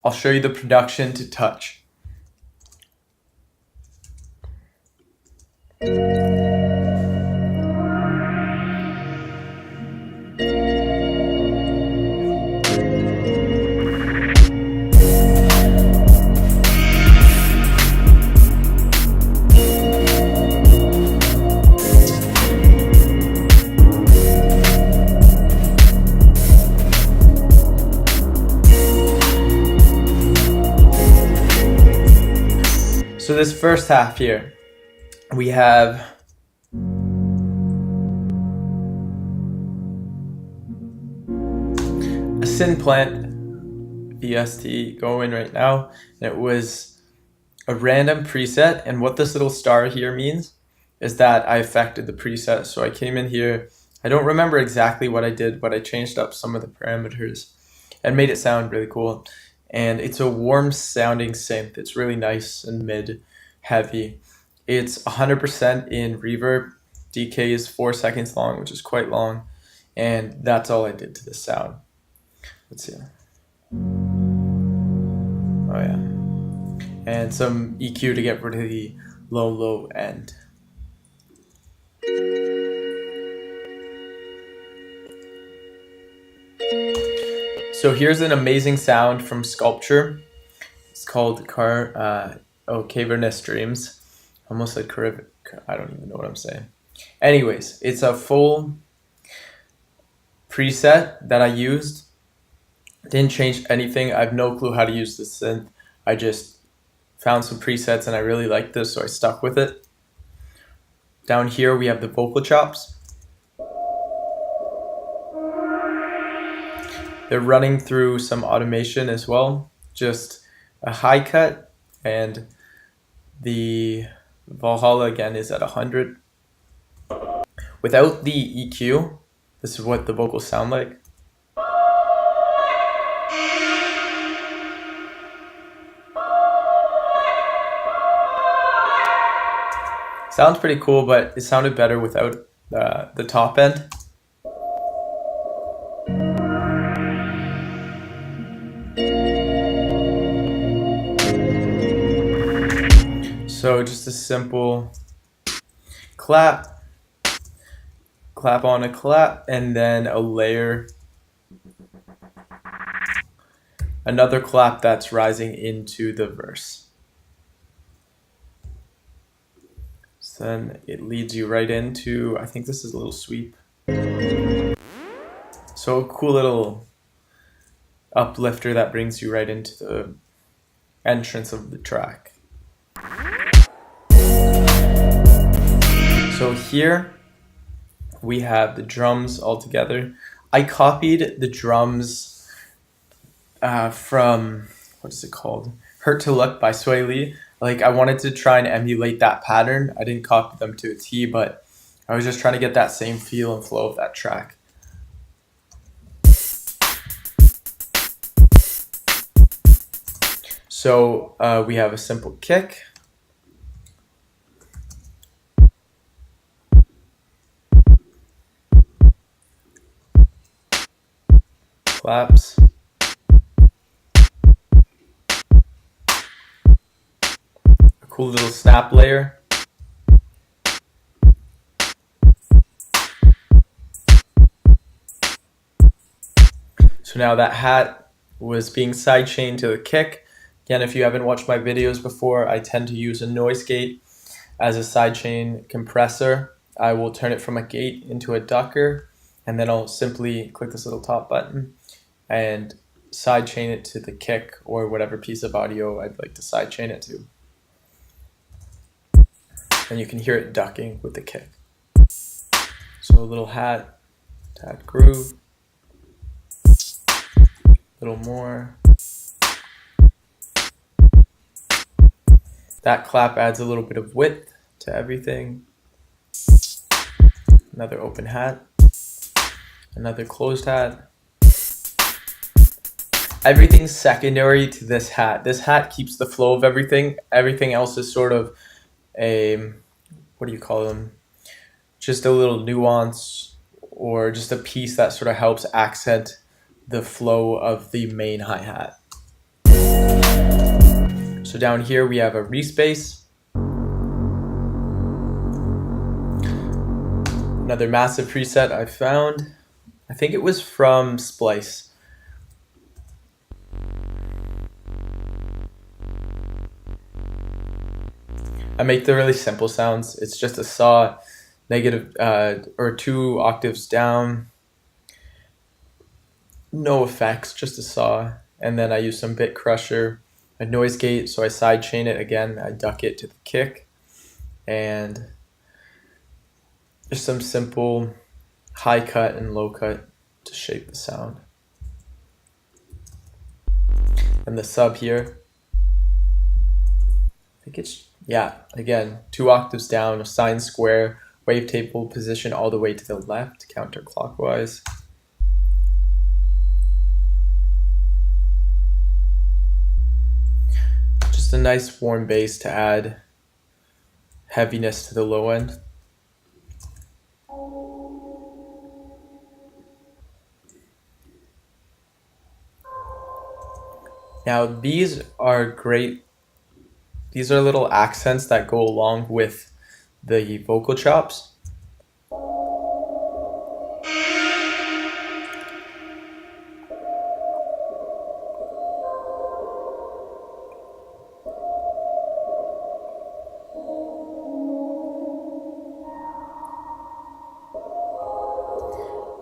I'll show you the production to touch. So this first half here, we have a syn plant VST going right now, and it was a random preset, and what this little star here means is that I affected the preset. So I came in here, I don't remember exactly what I did, but I changed up some of the parameters and made it sound really cool. And it's a warm sounding synth. It's really nice and mid heavy. It's 100% in reverb. Decay is 4 seconds long, which is quite long, and that's all I did to the sound. Let's see. Oh yeah. And some EQ to get rid of the low end. So here's an amazing sound from Sculpture. It's called Cavernous Dreams. Almost like I don't even know what I'm saying. Anyways, it's a full preset that I used. Didn't change anything. I have no clue how to use this synth. I just found some presets and I really liked this, so I stuck with it. Down here we have the vocal chops. They're running through some automation as well. Just a high cut, and the Valhalla again is at 100. Without the EQ, this is what the vocals sound like. Sounds pretty cool, but it sounded better without the top end. So just a simple clap on a clap, and then a layer, another clap that's rising into the verse. So then it leads you right into, I think this is a little sweep. So a cool little uplifter that brings you right into the entrance of the track. So here we have the drums all together. I copied the drums from, what is it called? Hurt to Look by Sway Lee. Like, I wanted to try and emulate that pattern. I didn't copy them to a T, but I was just trying to get that same feel and flow of that track. So we have a simple kick. Claps. A cool little snap layer. So now that hat was being sidechained to the kick. Again, if you haven't watched my videos before, I tend to use a noise gate as a sidechain compressor. I will turn it from a gate into a ducker, and then I'll simply click this little top button and sidechain it to the kick or whatever piece of audio I'd like to sidechain it to. And you can hear it ducking with the kick. So a little hat groove, a little more. That clap adds a little bit of width to everything. Another open hat, another closed hat. Everything's secondary to this hat. This hat keeps the flow of everything. Everything else is sort of a, what do you call them? Just a little nuance, or just a piece that sort of helps accent the flow of the main hi-hat. So down here we have a respace. Another massive preset I found. I think it was from Splice. I make the really simple sounds. It's just a saw, negative or 2 octaves down. No effects, just a saw. And then I use some bit crusher, a noise gate, so I sidechain it again. I duck it to the kick. And just some simple high cut and low cut to shape the sound. And the sub here, I think it's, yeah, again, 2 octaves down, a sine square, wavetable position all the way to the left, counterclockwise. Just a nice warm bass to add heaviness to the low end. Now these are great. These are little accents that go along with the vocal chops.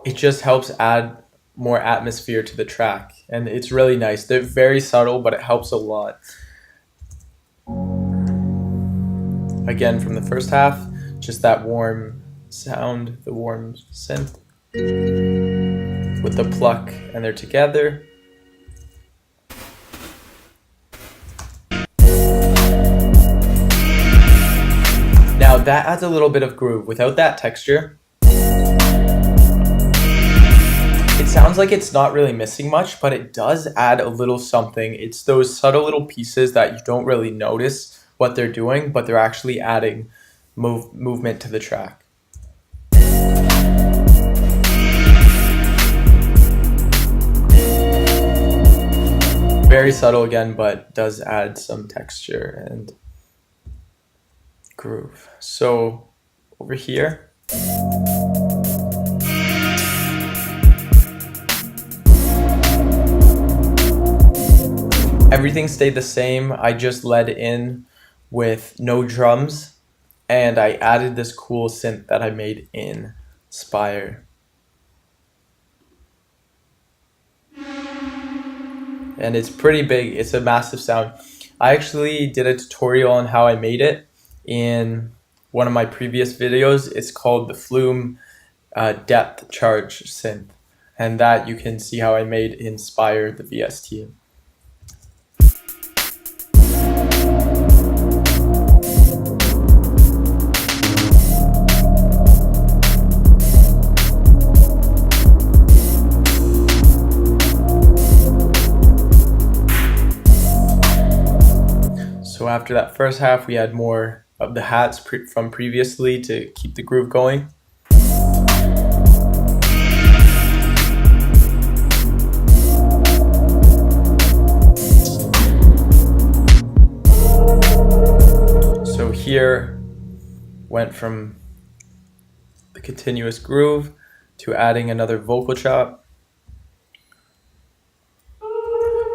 It just helps add more atmosphere to the track, and it's really nice. They're very subtle, but it helps a lot. Again, from the first half, just that warm sound, the warm synth with the pluck, and they're together. Now that adds a little bit of groove. Without that texture, it sounds like it's not really missing much, but it does add a little something. It's those subtle little pieces that you don't really notice what they're doing, but they're actually adding movement to the track. Very subtle again, but does add some texture and groove. So over here, everything stayed the same. I just led in with no drums, and I added this cool synth that I made in Spire. And it's pretty big. It's a massive sound. I actually did a tutorial on how I made it in one of my previous videos. It's called the Flume Depth Charge synth, and that you can see how I made in Spire the VST. So after that first half, we had more of the hats from previously to keep the groove going. So here went from the continuous groove to adding another vocal chop.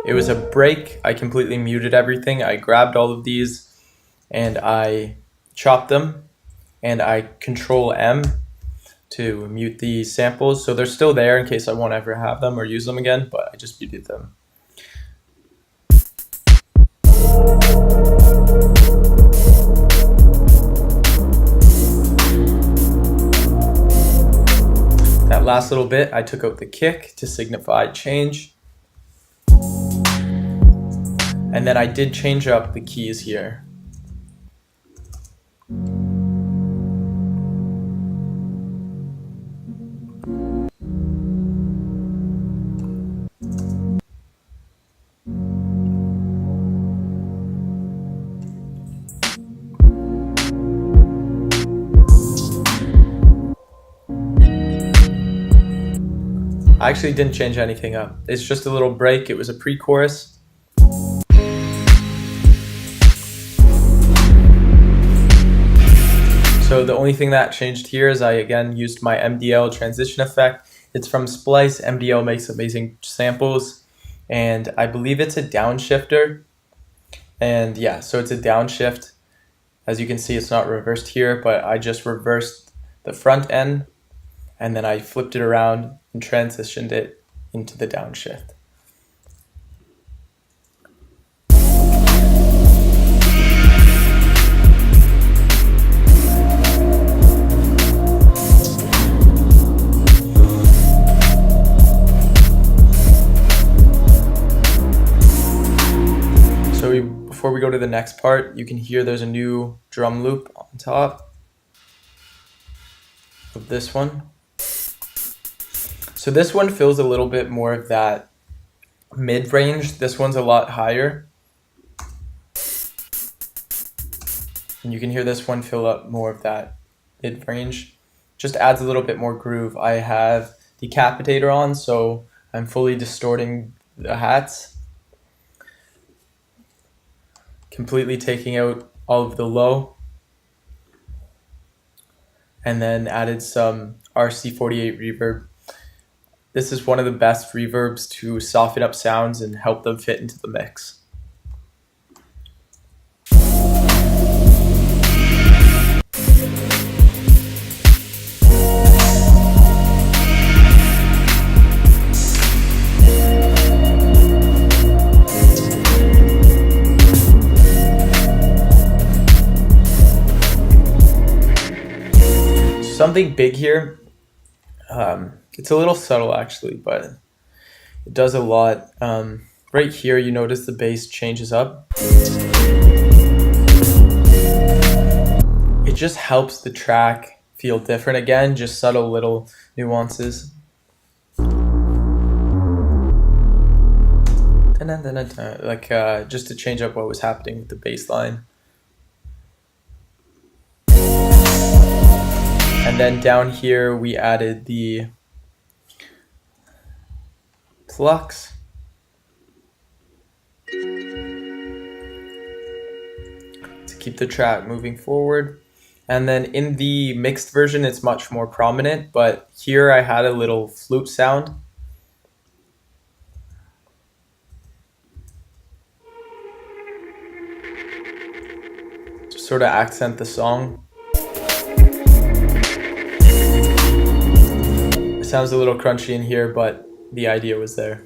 It was a break. I completely muted everything. I grabbed all of these and I chopped them, and I Control M to mute the samples. So they're still there in case I won't ever have them or use them again, but I just muted them. That last little bit, I took out the kick to signify change. And then I did change up the keys here. I actually didn't change anything up. It's just a little break. It was a pre-chorus. So the only thing that changed here is I again used my MDL transition effect. It's from Splice. MDL makes amazing samples, and I believe it's a downshifter. And yeah, so it's a downshift. As you can see, it's not reversed here, but I just reversed the front end, and then I flipped it around and transitioned it into the downshift. Before we go to the next part, you can hear there's a new drum loop on top of this one. So this one fills a little bit more of that mid-range. This one's a lot higher. And you can hear this one fill up more of that mid-range. Just adds a little bit more groove. I have decapitator on, so I'm fully distorting the hats. Completely taking out all of the low, and then added some RC48 reverb. This is one of the best reverbs to soften up sounds and help them fit into the mix. Something big here, it's a little subtle actually, but it does a lot. Right here you notice the bass changes up. It just helps the track feel different again, just subtle little nuances. Like just to change up what was happening with the bass line. And then down here we added the plucks. To keep the track moving forward. And then in the mixed version it's much more prominent, but here I had a little flute sound. To sort of accent the song. Sounds a little crunchy in here, but the idea was there.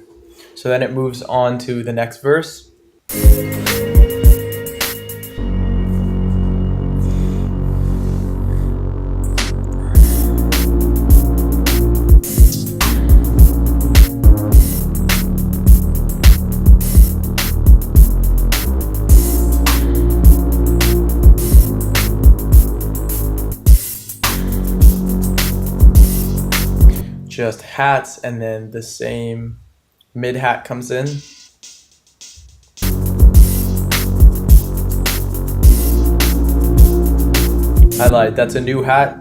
So then it moves on to the next verse. Just hats, and then the same mid hat comes in. I lied, that's a new hat.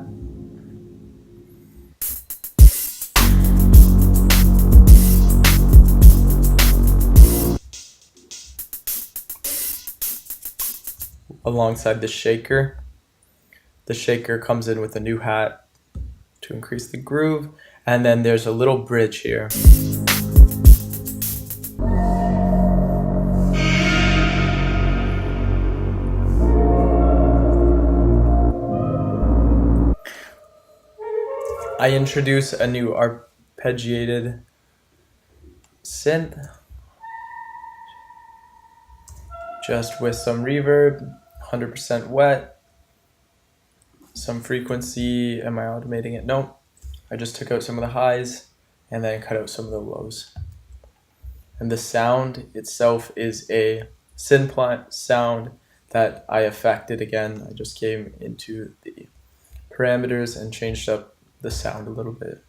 Alongside the shaker. The shaker comes in with a new hat to increase the groove. And then there's a little bridge here. I introduce a new arpeggiated synth. Just with some reverb, 100% wet. Some frequency, am I automating it? No. I just took out some of the highs and then cut out some of the lows. And the sound itself is a synth sound that I affected again. I just came into the parameters and changed up the sound a little bit.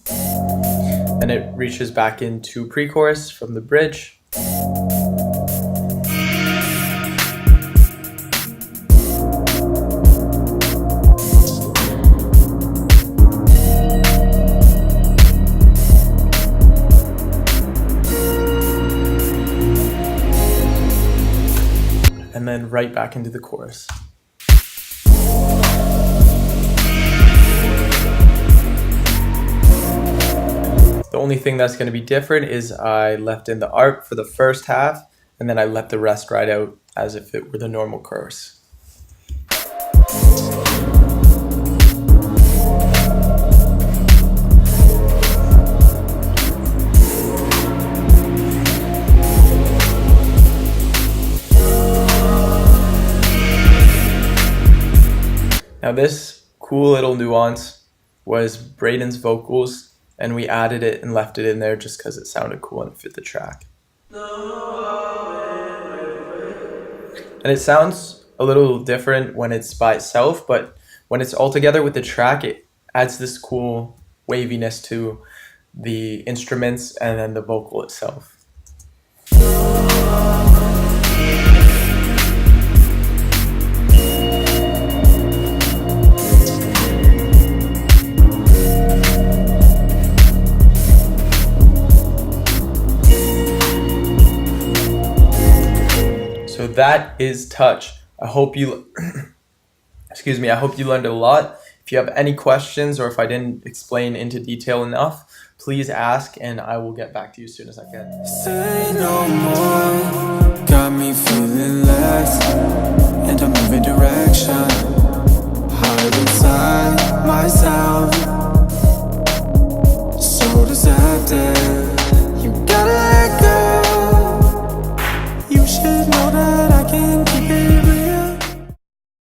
And it reaches back into pre-chorus from the bridge. And then right back into the chorus. only thing that's going to be different is I left in the ARP for the first half, and then I let the rest ride out as if it were the normal chorus. Now this cool little nuance was Braden's vocals, and we added it and left it in there just because it sounded cool and fit the track. And it sounds a little different when it's by itself, but when it's all together with the track, it adds this cool waviness to the instruments and then the vocal itself. So that is Touch. I hope you I hope you learned a lot. If you have any questions or if I didn't explain into detail enough, please ask and I will get back to you as soon as I can. Say no more, got me feeling less, and I'm moving direction, hide inside myself.